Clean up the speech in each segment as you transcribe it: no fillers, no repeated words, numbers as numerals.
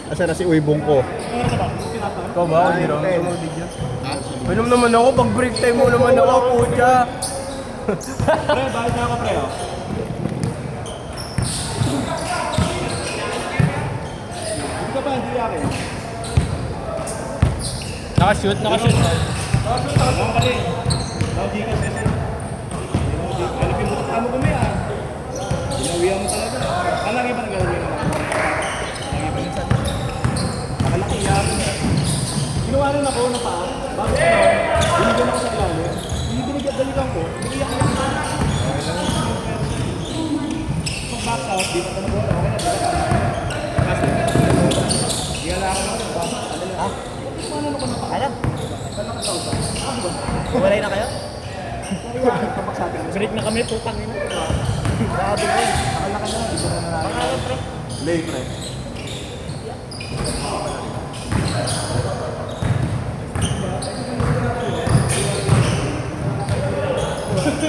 Asa na si Uybong ko? Ikaw ba? Hindi rin ako video. Minom naman ako, pag break time mo naman ako, pucha. Pre, bakit na ako, pre? Oh? Hindi ka ba, hindi akin? Nakashoot. Nakashoot ako pala eh. Hindi ka kasi. Alipin mo ito mo kami ah. Ginawihan mo talaga. Kalaki ba naglalagay mo? Kalaki ba minsan? Nakalaki yan. Ginawa rin ako na pa. Bago ko binigyan ako sa ilalim. Binigyan ko. Binigyan ko lang. Pag back out, di pa ito nag-wala. Okay na. Kasi, di alam ako na. Ah? Paano ko na pa? Alam. Walay na kayo? Break na kami, putang ina. Grabe ko. Nakalaki na. Dito na na. Pangalan, pre? Lay, pre.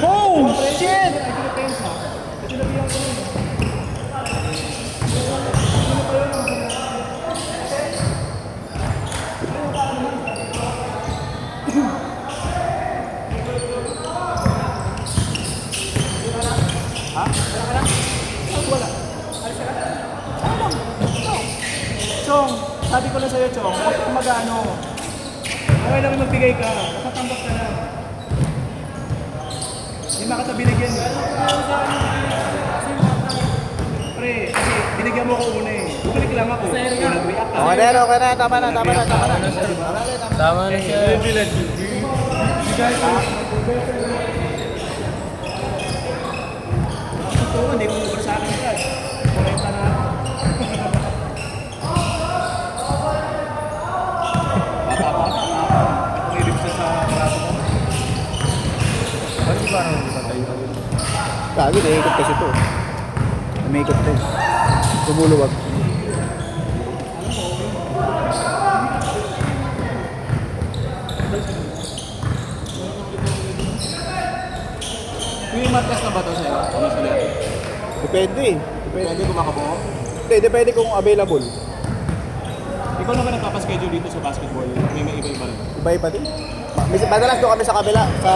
Oh! Shit! Chong, sabi ko lang sa'yo, Chong, huwag kang mag-ano. Okay lang magbigay ka, nakatambak ka lang. Hindi makatabi binigyan. Pre, kasi binigyan mo ko una eh. Bumalik lang ako. Nag-react ka. Okay na. Tama na. Tama na siya. Ito, hindi mo over sa akin ka. Korenta na ako. Bata. Nakulilip siya sa braso mo. Bakit ba naman dito tayo? Kagi, naikot kasi to. Naikot to. Tumuluwag. Yung matkas na ba ito sa'yo? Ano sila? Depende eh. Pwede kumakabuo? Depende kung available. Ikaw na ba nagpapaschedule dito sa basketball? May iba-iba rin. Iba-iba din. Madalas doon kami sa kabila. Sa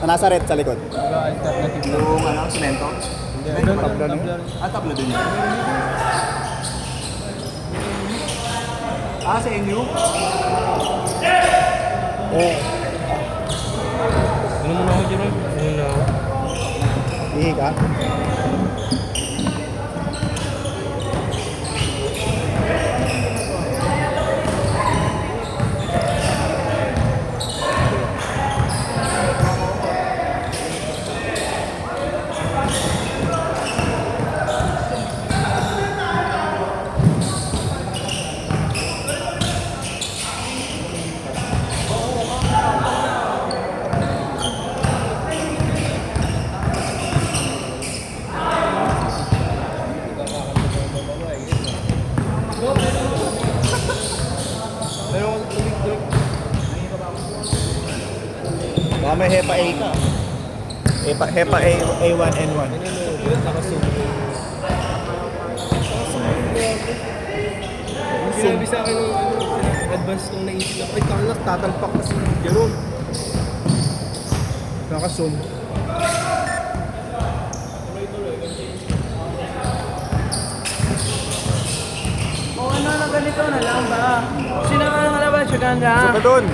Nazaret sa likod. Wala alternative lang. Yung ano, semento? Hindi, doon tabla tabla niya. rin. Tabla din yun. Sa inyo? Eh, Ano muna ako dyan? Ano na ako? ihi ka. Baka may HEPA A ka. HEPA A1N1. Sinabi sa akin ng advance nung naisip na, ay kalak, tatalpak kasi gano'n. Naka-zoom. O ano na ganito na lang ba? Sino ka ng alaban siya ganda? Suka doon.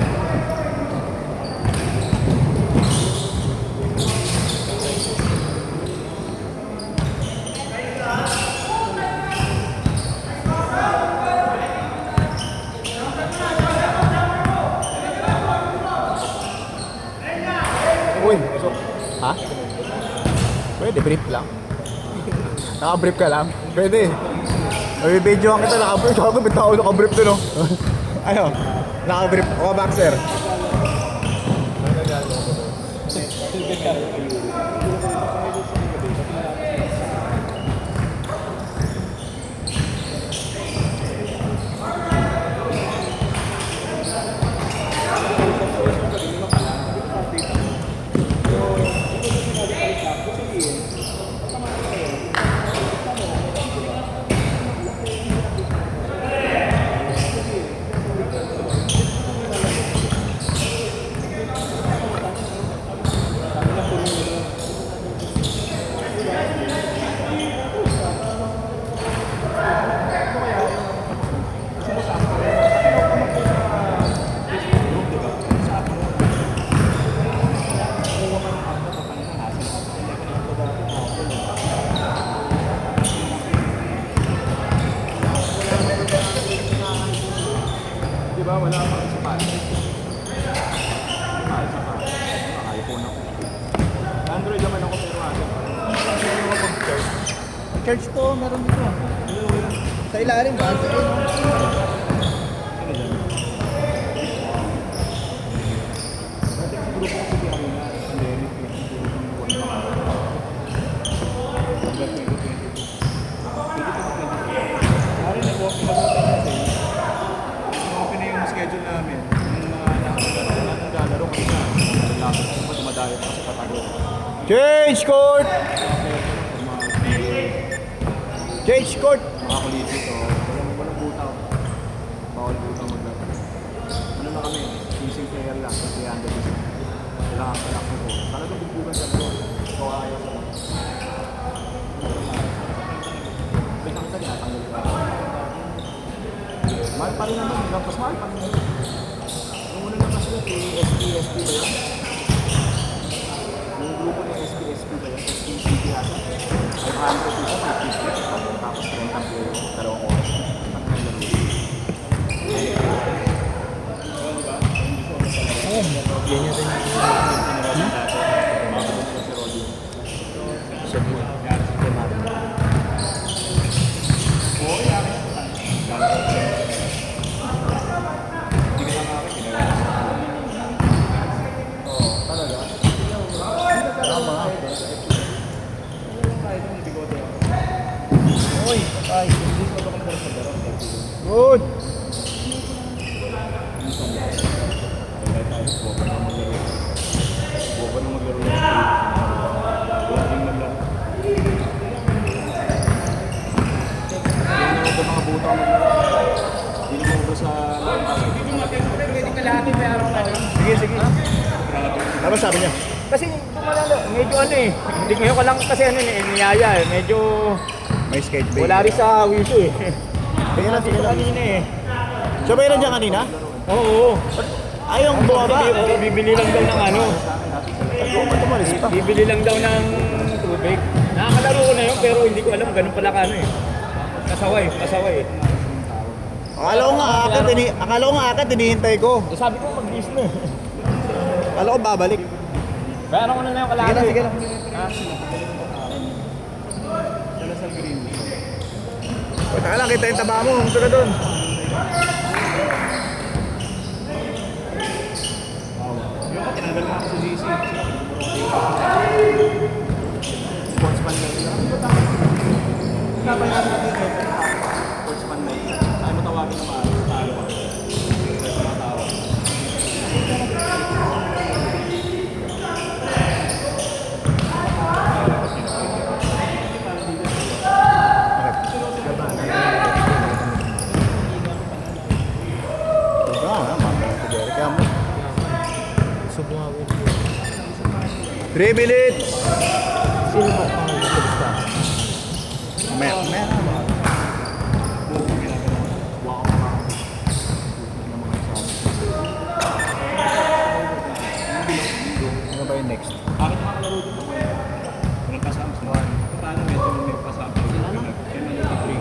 Uy, ha? Pwede, brief lang. Naka-brief ka lang? Pwede. May videoan kita, naka-brief. Ako, may tao naka-brief doon, no? Ano? Naka-brief. O, boxer. church po, meron dito. Sa ilalim ba? Sa ilalim. Open na yung schedule namin. Yung mga naglalaro kasi na. Nalapit ko pa dumadayo pa sa Patago. Change court! Change court! Mga kuliti to. Walang butaw. Bawal butaw maglaro. Ano na kami? Sing player lang. Kasi handa dito. Kailangan ko lang ko. Talagang bugbugan sa ito. Ikaw ayaw sa mga. Bitang sa tinatanggal ka. Mahal pa rin naman. Lampas mahal pa rin naman. Yung una naman sila, SPSP ba yun? Yung grupo ng SPSP ba yun? SPCP ata. 500 isa, 550. Tapos 30 po, dalawang oras. Ganyan rin yung Good! Sige, sige. Ano sabi niya? Kasi tumalalo, medyo ano eh. Hindi ngayon ko lang kasi ano eh, niyaya eh. Medyo May skate bay. wala rin sa wiso eh. Kaya na, sige Dito na. kanina eh. So, mayroon dyan kanina? Oo. Ayong bumaba. Bibili lang daw ng ano. Tumalis pa. Bibili lang daw ng tubig. Nakakalaro ko na yun pero hindi ko alam ganun pala ka ano eh. Kasaway, kasaway eh. Akala ko nga akit, hinihintay ko. So, sabi ko mag-bis na eh. Akala ko babalik. Bayaran ko na lang yung kalahati. Sige lang. Ha? Punta lang, kita yung taba mo. Huwag ka doon. Yung tinanggal na ako sa GC. Sportsman lang yun. Napayaran natin ito. Sportsman lang yun. Ay matawagin na maayos. Talo ka. Kaya tumatawag. Subuhawi. 3 minutes. Sino ba ang gusto? Mamaya. Ano ba yung next? Bakit makakalaro dito? Walang kasama sa mga. Paano medyo may kasama? Sila na? Kaya nalito-free.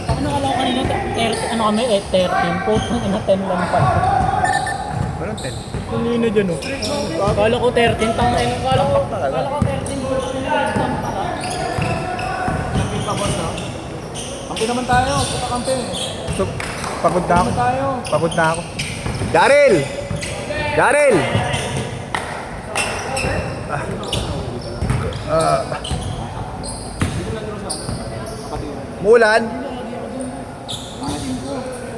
Ano ka lang kanina? 30, ano kami eh, 13. Putang ina, 10 lang pa. Parang 10. Kanina dyan oh. Kala ko 13, tanga ina. Kala ko 13, putang ina, pa ka. Kampi pa boss ha? Kampi naman tayo. Puta kampi. So, pagod na ako. Tayo. Pagod na ako. Daryl! Daryl! Mulan?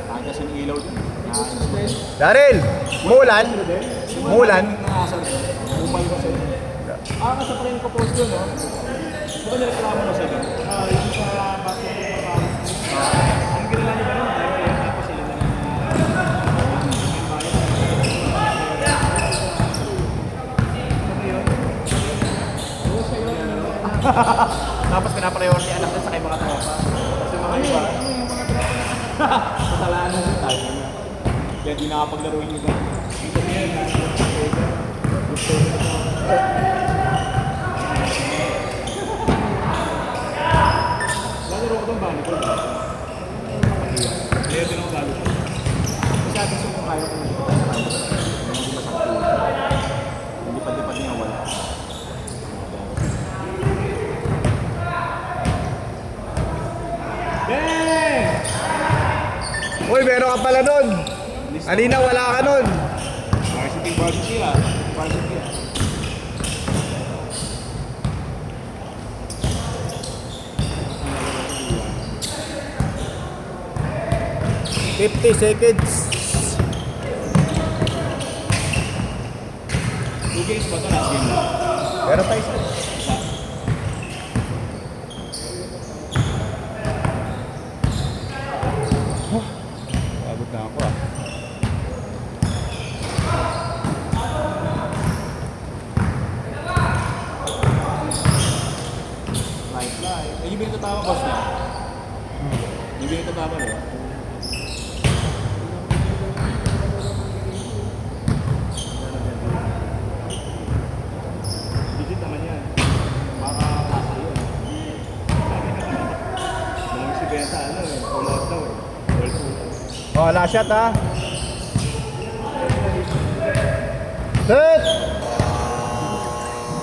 Kahit kasi yung ilaw dun. Daryl! Mulan? Mulan? Upay ko sa'yo. Kasi pa rin ko post yun, no? Di ba nireklamo mo sa'yo? Yung sa basketball ang ginawa niyo ba nun? Kaya tapos sila na tapos pinapriority anak na sa kay mga tropa. Kasi mga iba. Patalaan na tayo. Kaya di nakapaglaro yung iba. Lalaro ko itong bali ko. Kaya din ako bali ko. Kasi atin siya kung kaya ko. Hindi masakit. Hindi pa niya wala. ka pala nun. Kanina wala ka nun. Varsity ah. Varsity ah. 50 seconds. 2 games ba ito? Last game na. Pero pa isa. Pagod na ako ah. Light light. Eh, yung binitatawa boss na. Yung binitatawa di ba? Digit naman yan. Baka kasa yun. Nung si Benta ano eh. All out daw eh. All out. Oh, last shot ha. Set!